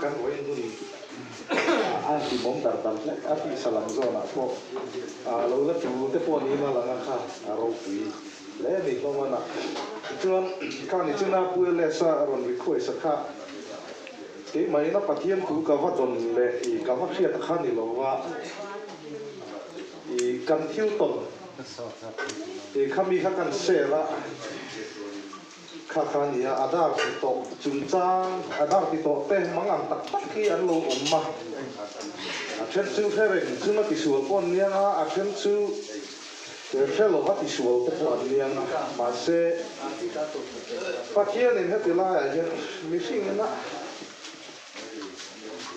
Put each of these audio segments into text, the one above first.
kan wo in duni ti bom tar tam le ti salam zona po lo la tu te po ni ma la kha ro pui le ni ko mana chuan kan ni chuna pu le sa ron ri khoi sa kha ke mai na pathian tu ka va don le I ka va khia ta khan ni lo wa I kan thiu ton khami kha kan se la kha ni adar ti to chung chang adar ti to te mangang tak tak ki an lo ma a chen chu phere chu na ti sual pon nia a chen chu te phelo ha ti sual te pon nia ma se pathian in he la ya mi sing na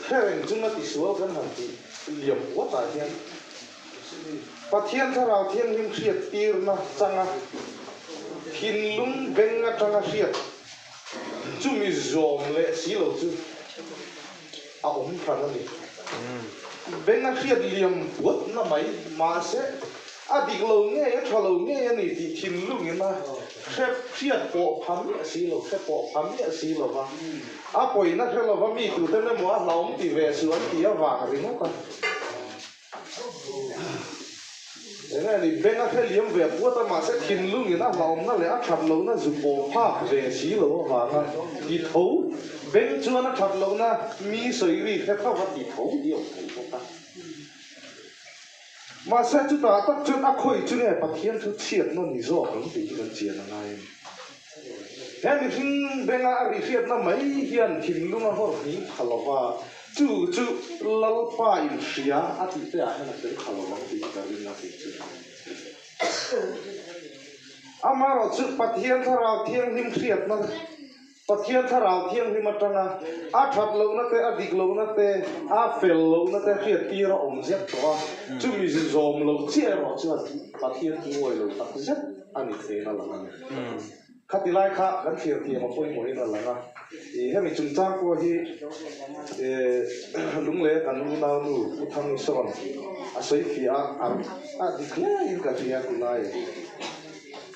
phere chu na ti sual kan han ti liam wa ta hian pathian tharau thian him khiat tir na changa hin lung benga tanga khiat chu mi zom le si lo chu a phana ni benga khiat liam wat na mai ma se a dik lo nge ya thalo nge ni ti hin lung na khep khiat po pham si lo khep po pham si lo wa a poi na khelo wa mi tu te ne mo a laum ti ve suan ti a wa ri no ka nên là bên nó phải liếm về bữa ta mà sẽ thìn luôn như nó lòng nó lại chặt lâu nó dùng bộ pháp về xí lâu và nó đi thấu bên chưa nó chặt lâu nó mi sợi vì cái pháp đi thấu điều mà sẽ chúng ta tất chân ác khôi chứ này bạc thiên thứ thiệt nó như rõ cũng bị cái chuyện là ngay thế thì phim bên nó đi phiệt nó mấy hiền thìn luôn nó họ đi khảo và chú lâu pa in xia à thì thế à nó sẽ khảo vào thì cái gì nó thì mà rồi chú bát thiên thảo thiên him phiệt nó bát thiên thảo thiên him mặt trăng à thắt lâu nó thế à dik lâu nó thế à phèn lâu nó thế phiệt kia nó ôm giết đó chú mình zoom lâu chia rồi chú bát thiên ngồi lâu tắc giết anh thế nó là khát đi lại khát gần phiệt thì mà phơi mồi nó là thì hết mình chúng ta có hi lúng lệ cần lu nào nu thằng son à sấy phía đi kia in cả phía của này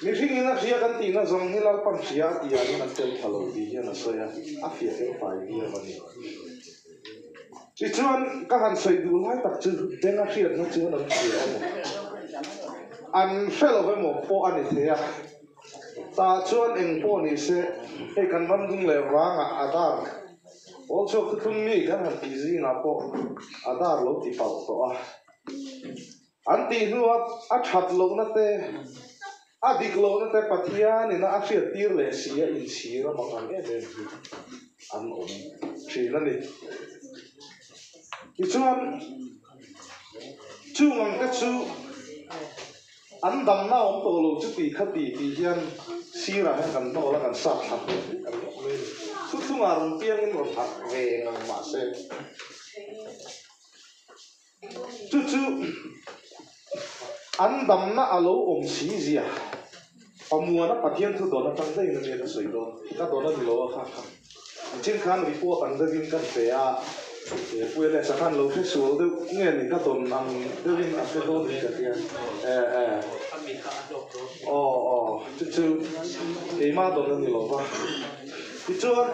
mình khi nó phía cần tí nó giống như là pan phía thì anh nó chơi thalo đi kia nó sấy phía cái phải đi là vậy thì chuan các anh sấy đủ lại tập chữ đến nó phía nó chưa nó phía anh phải là với một bộ anh thế à ta chuan eng po ni se e kan van dung le wanga adar also kuthum mi kan han ti zi na po adar lo ti pau to anti nu a that lo na te a dik lo na te pathia ni na a fia tir le sia in sira ma kan e den an om chi na ni ti chuan chu ngang ka chu anh đâm na ông tổ lô chút tì khát tì hiền xí ra hay cần tổ là cần sạp sạp chút chút mà rồng tiên một hạt về ngang mà xe chút anh đâm na alo ông xí gì à mua nó phát hiện thứ đó nó tăng dây nó nghe nó sấy đó các đó nó bị lỗ khác trên khán bị po tăng dây viên cắt về quên lại sáng lâu hết số đâu nghe mình các tuần ăn đâu viên ăn cái đó thì cái kia chứ cái mà tuần nó nhiều lắm thì chưa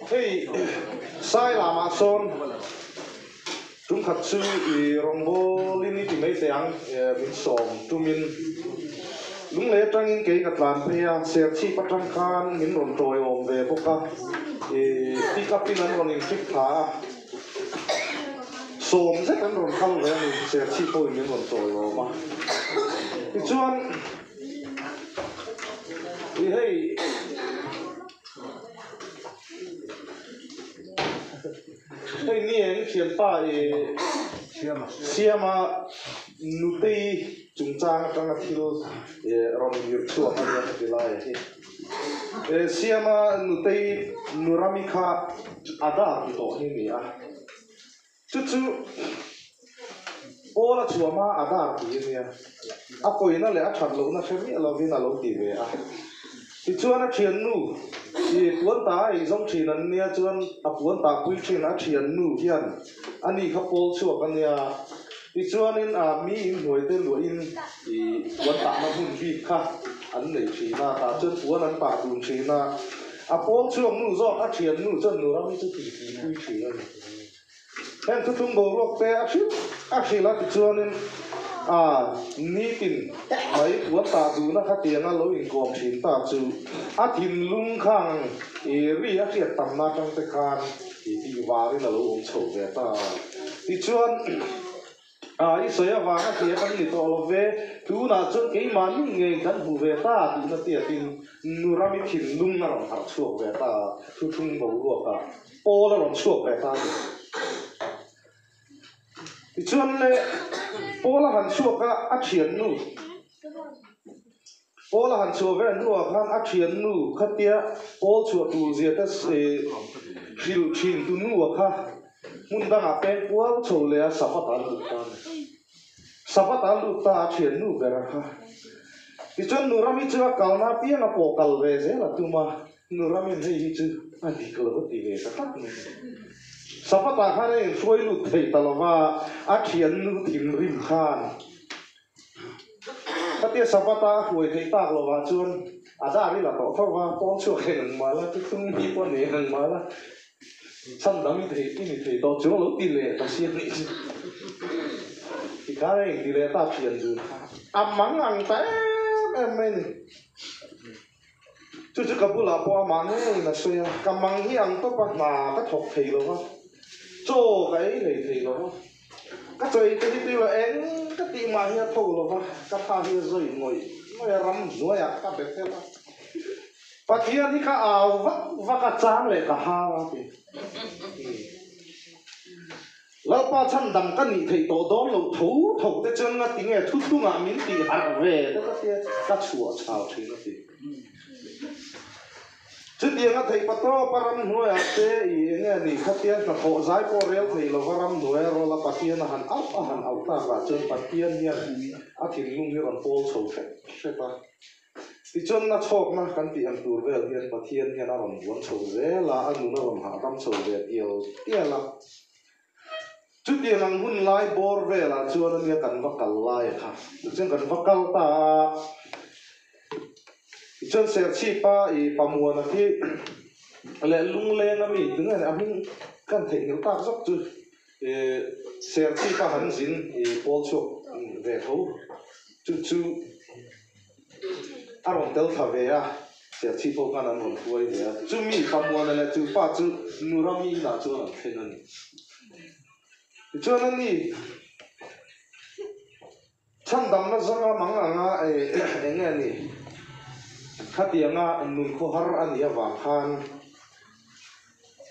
hey sai là mà son chúng thật sự thì rong bô linh thì mấy tiếng mình sòng chúng mình lúc lễ trang in cái gặt làm thì sẽ chi bắt trang khan mình rong trôi ôm về bốc ca thì các pin anh còn in thích thả sòng rất anh rong khăn về mình sẽ chi phôi mình rong trôi ôm mà thì chuan thì hey hey niên khiêm pa siama nuti chúng ta đang thiếu rong nhiều chuột anh em đi lại siama nuti nuramika ada thì tổ như vậy à chút ô là chùa mà ada thì như vậy à coi nó lại chặt lâu nó xem như là viên là lâu thì vậy à thì chùa nó truyền nu thì cuốn ta ấy giống chỉ là nia chuan cuốn ta quy trình nó truyền nu hiền anh đi khắp phố chùa cái nia thì chuan nên mi in hồi tên lúa in thì cuốn ta nó hùng vi khác anh lấy chỉ na ta chân phú anh ta đun chỉ na Paul chuông nu zo a thiền nu chân nu rami chu ti quy chỉ anh em thu thung bầu ruột te a chỉ là chuan nên ni tin mấy cuốn ta du na khát tiền na lâu in gom xin ta chu a thìn lung khang ri a thiệt tam na trong te khan thì vào đi là lâu ông chầu về ta thì chuan ý soi à vàng cái cái này to lo về tu na chuan cái mà mình nghe kan bu về ta tu na tiệt tin nu rami thìn lung na ram har chuộc về ta thu thung bầu ruột à o la ram chuộc về ta thì chuan le o la han chuộc a thiền nu o la han chuộc về nu khan a thiền nu khát tia o chuộc tu zia ta se thìn tu nu kha mun da na pe kwal chou le sapata lu ta thiền nu về kha thì chuan nu rami chu kal na pia na po kal ve je la tu ma nu rami nei hi chu a di kal ho ti ve ta khat ni sapata kha nei foi lu thei talwa a thiền nu thim rim khan ta tia sapata huai thei tak lo wa chuan ada ri la to thawa pol chu hen ma la tu thung hi po ne hen ma la san dam thei thei to chu lo ti le ta sian ni thì cái này thì là ta thiền rồi mắng ăn té em này chú cặp bữa là qua mắng này là sao cầm mắng hi ăn tốt quá mà cái thọc thì rồi không cho cái này thì rồi không cái chơi cái gì là em cái gì mà hi thâu rồi không cái pha hi rồi ngồi rắm rồi à cái bếp thế đó và thiền thì cái ảo vắt cái chán lại cả ha thì lão ba chân đầm cái nhị thầy tổ đó lâu thấu thấu cái chân cái tiếng nghe thút thút ngã miếng thì ăn về đó cái chùa chào thì nó thì chứ tiếng cái thầy bắt to param nuôi à thế nghe đi khát tiếng là họ giải po rêu thầy là param nuôi rồi là bắt tiếng là han áo ta và chân bắt tiếng nha thì lung như còn po sầu thế ta thì chân nó chọc na cái tiếng tour về hiện bắt tiếng nha nó còn muốn sầu dễ là anh nó còn hạ tâm sầu về yêu tiếc là chút tiền ăn hun lai bor về là chưa nó nghe cần vắt cал lai ha, chân cần vắt cal ta, chân xe chi pa pa mua na khi lệ lung lên na mi đứng này anh cần thấy hiểu ta rất chứ, xe chi pa hắn dính bol chụp về thấu, chú anh tel thà về à, xe chi phố cái anh còn quay về, chú mi pa mua này chú pa chú nura mi là chú anh thấy nên cho nên đi chân đầm nó rất mắng anh nghe nè khát tiếng nung khô har anh nhớ vàng khan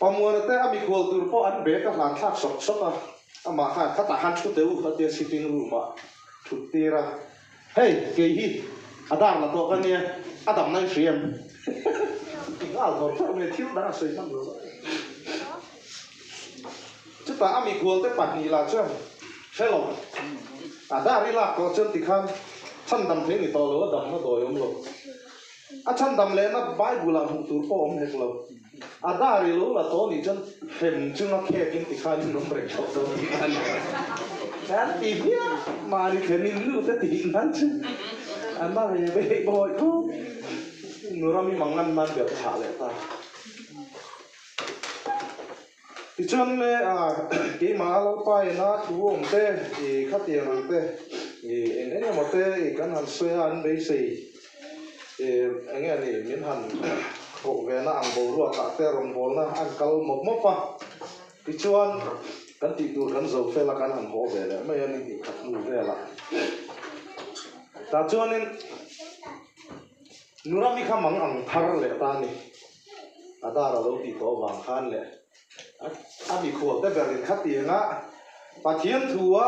pamuan tê ami khol tur po anh bé các làng thác sọc sọc mà khát ta han chút tiêu khát tiếng sitting room mà chút tê ra hey cái gì Adam là to cái nè Adam này xem tiếng Áo thôi mình thiếu đã xây xong rồi chứ ta ami khol tê bạc nhì là chứ phải không đã đi là có chân thì khan chân đầm thế thì to lớn đầm nó đòi ông luôn chân đầm lên nó bãi bù làm hụt tur po ông hết luôn đã đi luôn là to thì chân phèn chân nó khe kinh thì khan nó bể chọc đâu anh tìm nhá mà đi phèn in lưu tới tìm hắn chứ anh ta về bể bồi không người ta mi mắng ăn được thả lại ta thì chân này cái mà lâu bay nó chú ông tê thì khát tiền ông tê thì anh ấy mà tê thì cái hàng xuôi ăn bấy xì thì anh ấy này miễn hành hộ về nó ăn bầu ruột cả tê rồng bầu nó ăn câu một mốc à thì chuan cái tỷ đô cái dầu phê là cái hàng hộ về đấy mấy anh thì khát mù về là ta chuan nên nura mi khăm mắng ăn thar lệ ta nè ta là lâu tỷ to vàng khan lệ bị khổ tới về khát tiền á, và thiên thua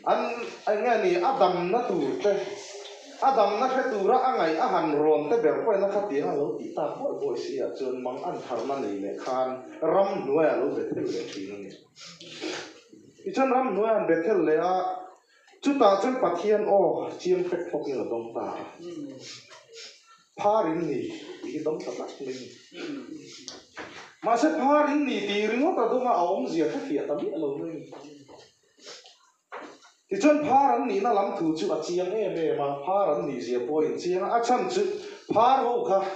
anh nghe này Adam nó tù thế, Adam nó phải tù ra anh ấy hành rộn tới về quay nó khát tiền lâu tí ta bội bội xí à, chơn mắng ăn thằng nó này khan ram nuôi lâu về thế về thì nó này, thì chơn ram nuôi ăn về thế là chúng ta chơn phát hiện ô chiêm phép phúc như là đông ta, phá rinh gì, thì đông ta bắt mình mà sẽ phá rinh nỉ tì rinh ngót ta đúng là ống dìa thất hiệp ta biết lâu rồi thì chân phá rắn nỉ nó lắm thử chữ à chiang em mà phá rắn nỉ gì point chiang à chân chữ phá hậu kha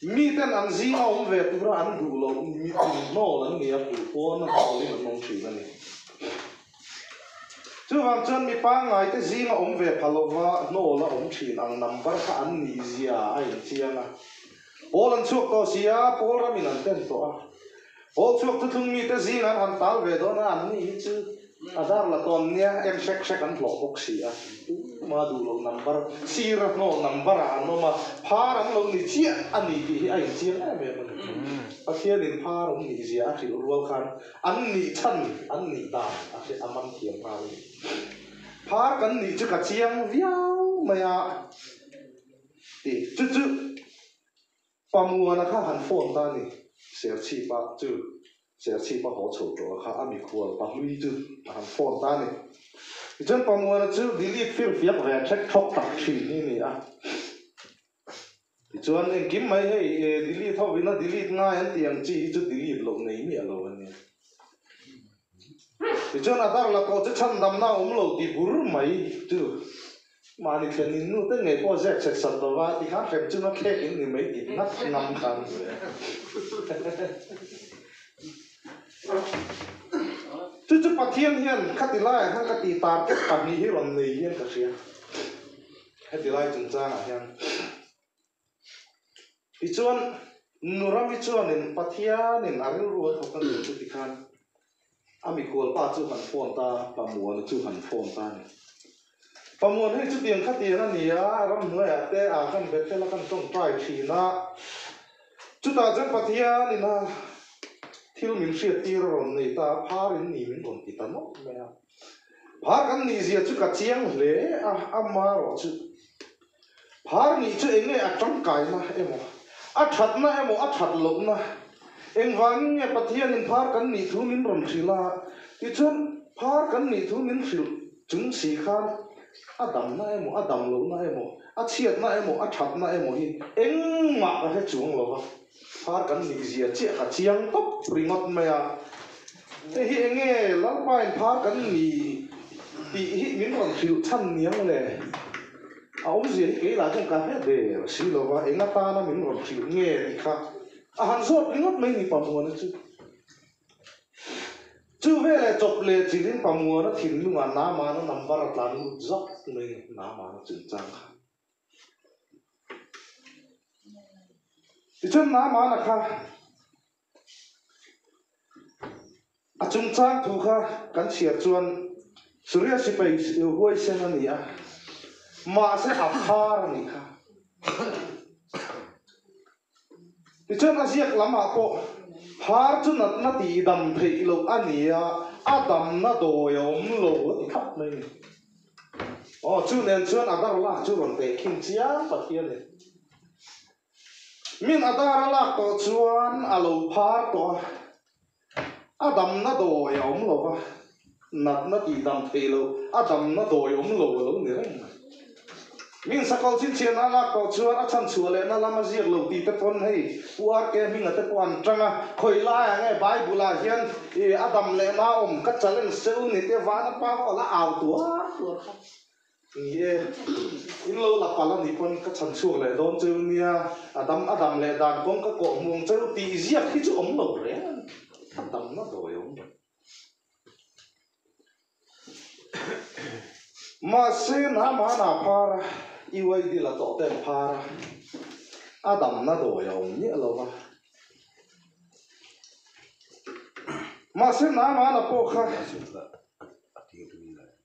mi tên ăn gì mà ông về tu ra ăn đủ lâu mi tìm nô là người phụ phụ nó bảo lên nông thủy này chứ vàng chân mi pa ngay cái gì mà ông về Palova nô là ông thủy ăn nằm bắt cả ăn nỉ gì à anh chiang à Poland chuộc to xia Poland mình ăn tên to Paul chuộc tu thung mi cái gì ngắn ăn tao về đó nó ăn nỉ chứ Adar là con nia em check ăn lọ bốc xia mà đủ lâu number sir no number ano mà phá răng lâu ni chia anh ni thì anh chia em mình à kia nên phá răng ni gì thì ruột khan anh ni chân anh ni đàn à thì aman thiam phá cái ni chứ cả chiang viao mày thì chứ mua nó khác hẳn phone ta nè sẽ chi ba chứ sẽ chi ba hỗ trợ rồi khác ami khua ba lui chứ hẳn phone ta nè chân mua nó chứ delete việc về check top tập chỉ nè à cho nên kiếm mấy hay delete thôi vì nó delete ngay anh tiền chi chứ delete lâu này nhỉ lâu anh thì cho nên ta là có chứ chân đâm nào ông lâu thì buru mấy chứ mà đi theo nín nút tới ngày project sẽ sắp tới và thì khác xem chứ nó khét những người mấy thì ngắt ngầm khăn chứ bắt thiên hiền khát đi lại hay khát đi tạt cái bản này hiền làm này hiền cả xia khát đi lại chúng ta hiền thì chuan nuram thì chuan nên bắt thiên nên ăn ruột học cái gì thì khan ami kual pa chu han phone ta pa muan chu han phone ta này pamuan hay chút tiền khát tiền anh nhỉ ram nuôi à thế à kan bet thế là kan trong trai chỉ na chút ta chân phát hiện nên na thiếu mình sẽ tiêu rồi này ta phá đến nỉ mình còn tí ta nó mẹ phá cái nỉ gì chút cả chiang lệ à mà rồi chút phá nỉ chút anh ấy trong cái na em à chặt na em à chặt lộng na anh vang nghe phát hiện nên phá cái nỉ thu mình còn chỉ là cái chân phá cái nỉ thu mình chỉ chúng chỉ khan Adam na emo Adam lo na emo chiat na emo chat na emo hi eng ma ka he chung lo phar kan ni zia che ka chiang top ringot me a te hi enge lar pain phar kan ni ti hi min ron thil chan niang le a om zia ke la chung ka he de si lo wa enga ta na min ron thil nge ni kha a han zot ringot me ni pa mo na chu chú về lại chụp lại chỉ đến phòng mua nó thìn luôn mà ná mà nó nằm vào là nó dốc lên ná mà nó chỉnh trang thì chân ná mà là khác à chỉnh trang thu khác cắn xiết chuan suriya si bay huay sen anh nhỉ mà sẽ áp phá anh nhỉ thì chân là giết lắm à cô phá chú nó tì đầm thị lục anh nhỉ đầm nó đồ yếm lục thì khắp này chú nên chú anh đã là chú còn để kinh chia phát hiện này mình đã là có chú anh lục phá to đầm nó đồ yếm lục nó tì đầm thị lục đầm nó đồ yếm lục nữa mình sẽ có chuyện chuyện là có chúa đã chăn chúa lên là làm gì lâu tí tết con hay qua cái mình ở tết quan trăng à khơi lại nghe bài bù la hiền thì Adam lên mà cắt chân lên sâu này cái ván nó bao là ảo tua nghe in lâu là phải là con cắt chân chúa lên đón chơi nia Adam lên đàn con các cậu muông chơi tí giết khi chú ống lâu đấy Adam nó đổi ống mà sen mà na para iway di la to ten para Adam na do yong ni lo mà sen mà na po kha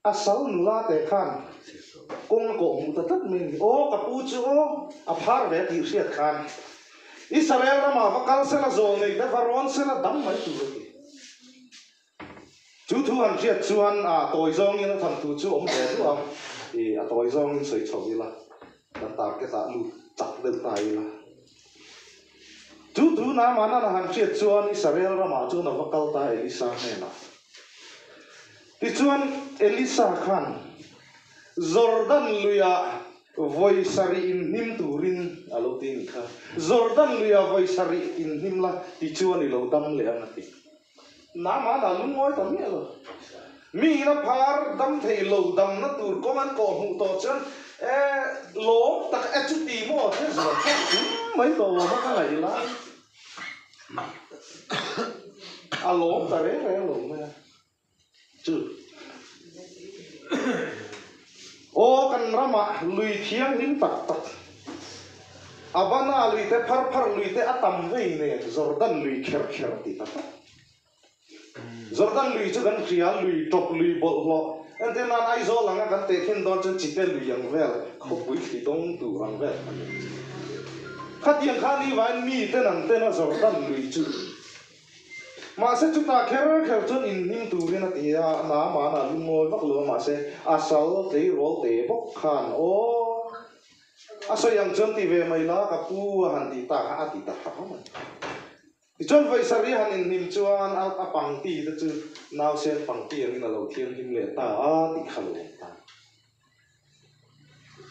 asal nula te khan kong ko mu ta tat min o ka pu chu a phar ve ti siat khan Israel na ma vakal se la zo nei da varon se la dam mai tu chú thu hành chuyện chuan tội dong như nó thằng thu chú ống bé chú ông thì tội dong sấy chầu như là đặt tạt cái tạ lụt chặt được tay là chú thu na mà nó hành chuyện chuan Israel ra mà chú nó vác câu tay Elisa này là thì chuan Elisa khan Jordan luya voi sari in nim turin alo tin kha Jordan luya voi sari in nim la thì chuan ni lo dam le an ti na mà là lúc ngồi tầm nhẹ rồi mi na phar dam thei lo dam na tur ko man ko hu to chen lo tak chu ti mo thế rồi mấy đồ nó cái này là lo ta đấy lo mà chứ ô kan rama lui thiang lim tak tak abana lui te phar lui te atam vei ne Jordan lui kher ti ta Jordan lui chu gan khria lui top lui bol lo ante nan ai zo langa kan te khen don chen chite lui yang vel kho pui thi dong tu rang vel khat yang khani wan mi te nan te na Jordan lui chu mà sẽ chúng ta khéo chân in nim tu viên thì na mà na lung ngồi vắt lửa mà sẽ asal tế rô tế bốc khan ô asal yang chân thì về mày lá cả pu han thì ta ha mà thì chân vậy sari han in nim chuan a pang ti đó chứ nào sen pang ti anh là lâu thiên him lệ ta thì khalo ta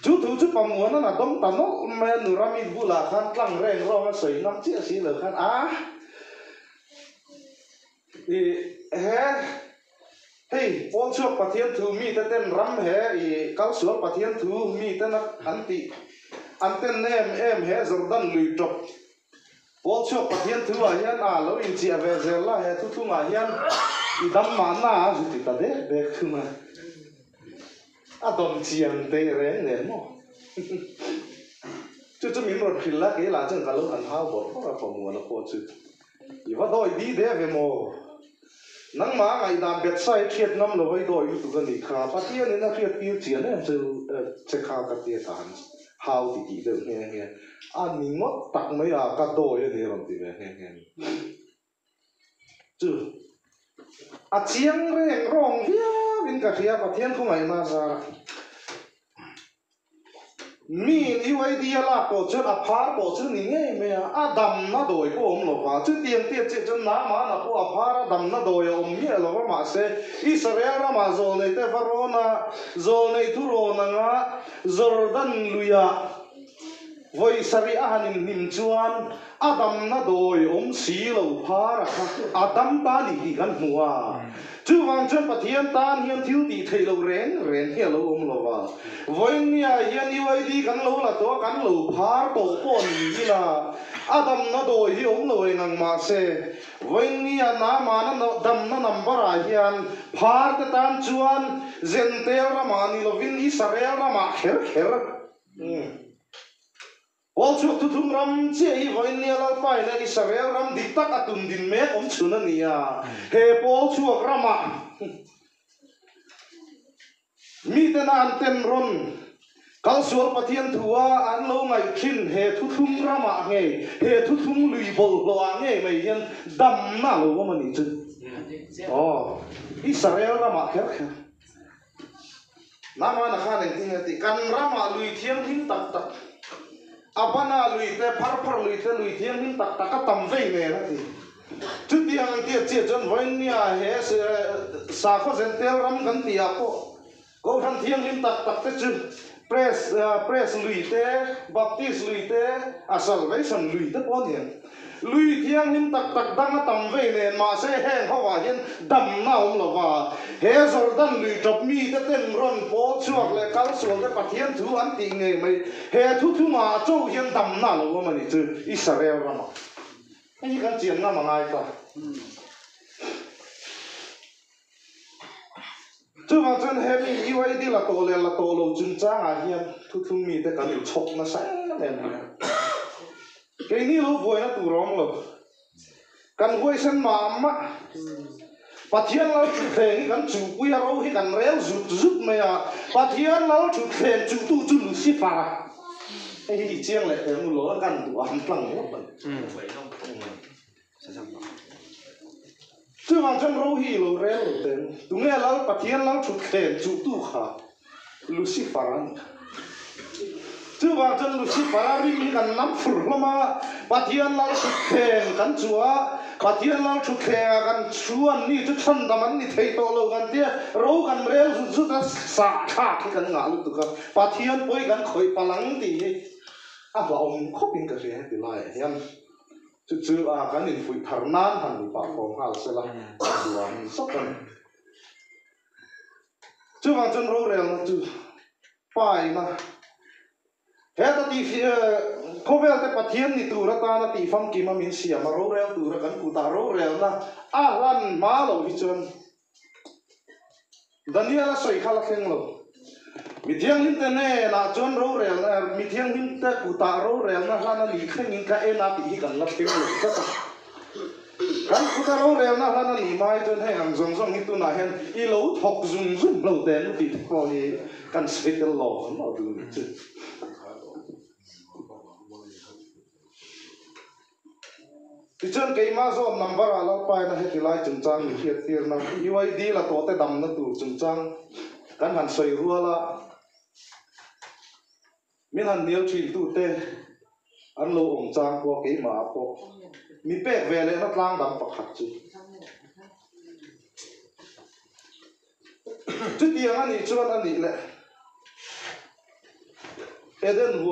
chú thủ chú pang muốn nó là đông ta nó mà nụ rami bu là khan tlang reng ro sấy năm chia xí là khan thì hey Paul chuộc Phật thiên thứ mi tên ram he thì cao xuống Phật thiên thứ mi tên anh tên em he Jordan lùi trọc Paul chuộc Phật thiên thứ à hiền lâu in chia về giờ là he thu mà hiền thì đâm mà na rồi thì ta đấy thứ mà đồng chiang tê rèn nén mò chú mình rồi khi là cái là chân cả lúc ăn hao bỏ có là phòng mua nó khó chứ thì vắt đôi đi để về mò nắng má ngày đàm biệt sai thiệt năm rồi với đôi tụi cái này khá phát hiện nên là thiệt tiêu chiến này sẽ khá cái tiền tàn hao thì được nghe anh mình mất tặng mấy cái đôi này làm gì vậy nghe chứ chiang rèn rong bên cả kia phát hiện không ai mà ra mi yêu ai đi là cổ chân phá cổ chân này nghe mày đầm nó đổi cổ ông lo vào chứ tiền tiền chứ chân ná mà nó cổ phá đầm nó đổi ông nghe lo mà sẽ Israel mà rồi này te Varona rồi này thu rồi ngã Jordan luya với Syria hanin nim chuan Adam nó đổi ông xí lo phá ra Adam ta đi gan mua chú vang chân phát hiện tan hiền thiếu đi thấy lâu rèn hiền lâu ông lo vào với nia hiền yêu ai đi cắn lâu là to cắn lâu phá tổ con như là Adam nó đổi hi ông lâu ngang mà se với nia na mà nó đâm nó nằm vào ra hiền phá cái tan chuan Gentile ra mà ni lo vin Israel ra mà khéo Paul chuộc thu thum ram che hi voi nia la pai na Israel ram dik tak atun din me om chuna nia he Paul chuộc rama mi te na an ten ron kal sual pathian thua an lo ngai thin he thu thum rama nge he thu thum lui bol lo nge mai hian dam na lo ma ni chu Israel rama kher nama na khan eng ti kan rama lui thiam hin tak tak abana lui te phar lui te lui thiam hin tak tak tam vei ne na ti chu tiang ti che chon voin nia he sa kho zen tel ram kan ti a ko than thiam hin tak tak te chu press lui te baptist lui te salvation lui te po ni lui thiang hin tak tak dang tam vei ne ma se heng ho wa hin dam na om lo wa he Jordan lui top mi te ten ron po chuak le kal sual te pathian thu an ti nge mai he thu ma chou hian dam na lo ma ni chu Israel ra ma ai kan chiang na ma ngai ta chu ma chen he mi i wai di la to lo chun cha a hian thu mi te kan chok na sa ne cái ní lũ vui nó tù rong rồi, cần vui sen mà bắt thiên lão chủ thèn cần chủ quy rau hi cần réo rút mày bắt thiên lão chủ thèn chủ tu chủ Lucifer, cái gì chiang lại cái mù lỗ cần tụ ăn plăng hết vậy, chứ mà trong rau hi lỗ réo tên, tụi nghe lão bắt thiên lão chủ thèn chủ tu khá Lucifer chứ vào chân Lucifer đi cần nắm phủ mà bắt thiên lão chụp khen cần chúa bắt thiên lão chụp khen cần chúa ni chút chân tầm anh ni thấy to lâu cần tia râu cần rêu chút chút sạ khạc cái cần ngã lúc tụi con bắt thiên bôi cần khởi palang thì vào ông khóc bên cái gì hết thì lại hiền chút chút cần nhìn phụ thằng nan hẳn bị bảo phòng hal sẽ là làm sốc cần chú vàng chân rô rèo nó chú phải mà hết ta tì không về ta bắt thiên thì tụ ra ta na tì phong kim mà mình xỉa mà rô rèo tụ ra cắn cụ ta rô rèo na lan má lâu đi chân Daniel là soi khá là khen lâu mi thiang lim te ne na chon rô rèo na mi thiang lim te cụ ta rô rèo na lan na lì khen in ka e na tì gần lấp tiếng lâu kan kuta ro rel na hana ni mai ton he ang zong zong hitu na hen I lo thok zum zum lo ten ti ko ni kan svetel lo no du ni chu ti chen ke ma zo number ala pai na he ti lai chung chang ni hiat tir na UID la to te dam na tu chung chang kan han soi ru la min han niel chi tu te an lo ong chang ko ke ma po mi pek về lên nó lang đầm bạc hạt chứ chút tiền anh đi cho anh đi lệ Eden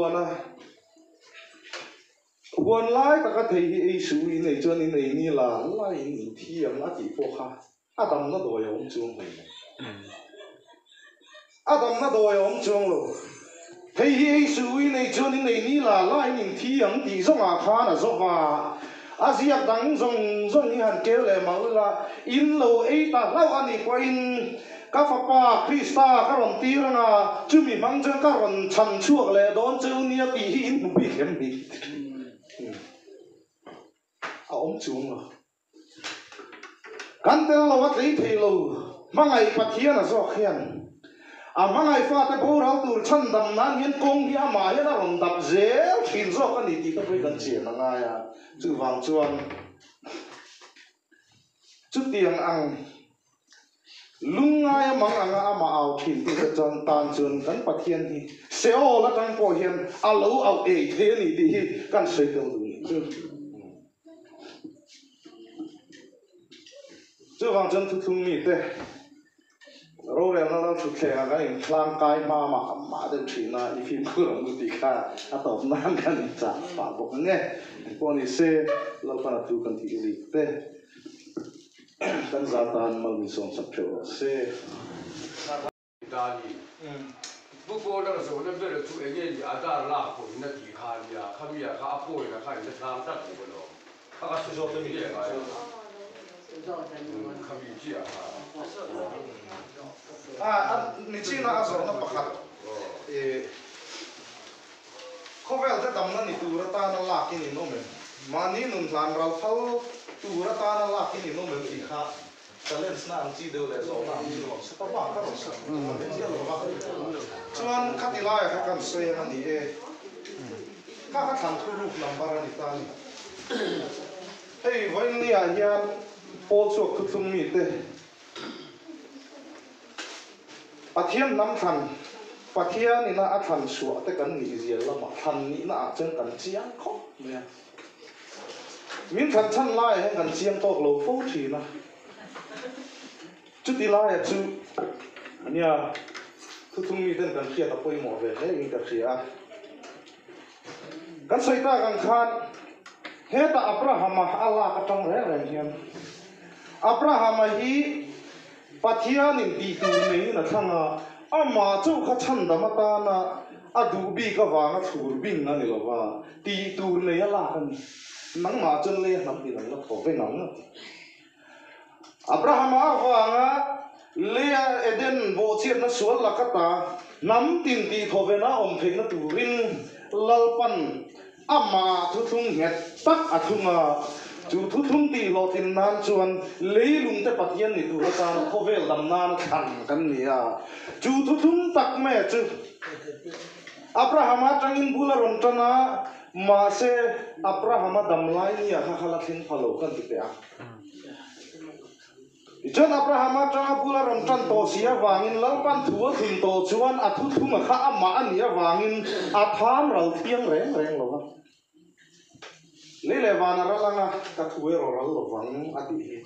huan lai ta cái thấy ấy suy này cho nên này ni là lai ni thiam nó chỉ phô ha Adam nó đòi ông chuông này Adam nó đòi ông chuông rồi thấy ấy suy này cho nên này ni là lai ni thiam thì giống khá là giống Asia đang zong ni han kêu le mau la in lo ei ta lau ani ko in ka fa pa Krista ka ron tir na chu mi mang jang ka ron chan chuak le don chu nia ti in mu bi khem ni a om chung la kan tel lo wa tei thei lo mangai pathian a zo khian a mangai fa ta bo rau tur chan dam nan yen kong hi a ma ya na ron dap zel thin zo ka ni ti ka poi kan che na nga ya chu wang chuan chút tiền ăn lung ngay mang ăn ama ao thìn thì chân tan chân cắn bát thiên thì xéo là cắn cổ hiền alo ao ê thế này thì cắn sấy đâu được chứ vàng chân thu mi thế rồi là nó thực hiện cái lang cái mà đến chuyện là if you put on the car atau nang kan cha pa bok nge poni se lo para tu kan ti ri te kan zatan mal mi som sap cho se dali bu bo da so na be tu e ye ada la ko na ti kha ya khamia kha apo na kha na tham ta ko lo kha su so te mi ye ga khamia ji ni chi na azor na pakhat khovel te dam na ni tu ra ta na la ki ni no me mani nun hlan ral phal tu ra ta na la ki ni no me ti kha talents na ang chi do le zo na ni lo sa ba ka ro sa ma de lo ba chuan khatila ya kan se na ni e ka than thu ru number ni ta ni hey vai ni a hian pol chu khu thum mi te Pathian nam than Pathian ni na a than suwa te kan ni zial lama than ni na a chen kan chiang kho me min than chan lai he kan chiang tok lo fo thi na chu ti lai chu ania thu thum mi den kan khia ta poi mo ve he in ka khia kan soi ta kan khan he ta Abraham Allah ka tong re re hian Abraham hi Pathian in ti tu nei na thanga ama chu kha chan da mata na adu bi ka wanga thur bin na ni lawa ti tu nei ala kan nang ma chen le nam ti nang la tho ve nang na Abraham wanga le Eden bo chiat na sual la ka ta nam tin ti tho ve na om the na tu rin lalpan ama thu thung het tak athunga chú thu thung ti lo tin nan chuan leilung te pathian ni tu ta khovel dam nan khan kan nia chú thu thung tak me chu Abraham atangin bula ron tana ma se Abraham dam lai ni ha khala thin phalo kan ti a John Abraham atanga bula ron tan to sia wangin lalpan thua thun to chuan a thu thung kha ama ania wangin a tham ral thiang reng reng lo Lele vana ralanga kathuwe ro wang ati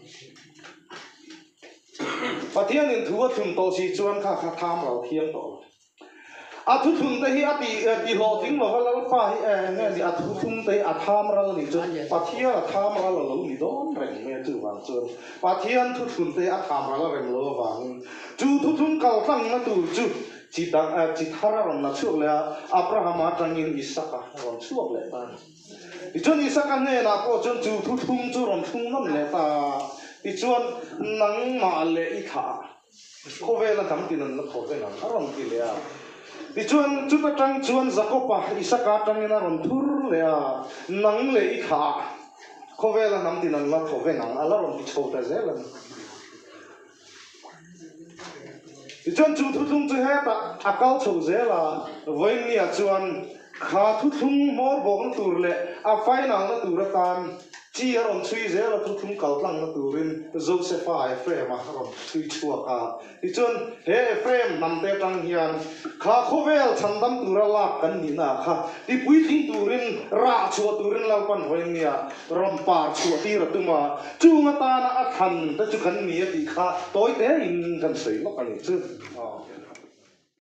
Pathian in thuwa thum to si chuan kha tham ral thiang to อาทุทุนแต่ฮีอาตีหล่อทิ้งหล่อว่าแล้วฟ้าเนี่ยดิอาทุทุนแต่อาทามเราหนิจนปะเทียทามเราเราหนิโดนแรงเนี่ยจื่อวางจนปะเทียนทุทุนแต่อาทามเราแรงเราวางจูทุทุนเก่าตั้งมาตูจูจิตจิตฮารารันนัช่วงเลยอับราฮัมมาจังยินอิสกะรันช่วงเลยตาจนอิสกะเนี่ยนะพอจนจูทุทุนจูรันทุนนั่นเลยตาจนนังมาเลยอีขาเขาเวลาทำกินนั่นแล้วเขาเวลาอารมณ์กินเลยดิชวนจุดจังชวนสักปะอิสกาจังยินารันทุรเลยนังเลยอีขาเขาเวลาทำกินนั่นแล้วเขาเวลาอารมณ์ที่โชว์แต่เจ้าเลยดิชวนจุดทุ่งจุดเหตุอากาศโชว์เจ้าละวันนี้ชวนขาทุ่งมอร์บอกนั่นตัวเลยอาไฟนั่งนั่นตัวละตามจีอารมณ์ช่วยเจ้าละทุ่งเก่าตั้งนั่นตัวรินโจเซฟาเฟรมอารมณ์ช่วยชัวร์กันดิชวนเฟรมนั่นเตจังเฮียนขาเขาเวลฉันดำตัวละลักกันนี่นะค่ะดิปุยทิ้งตัวรินราชัวตัวรินเราปันวันนี้รำปาชัวตีระตุ้มาจูงตาหน้าทันแต่จุกันนี้ตีขาตัวเตอินกันใส่ละกันนี่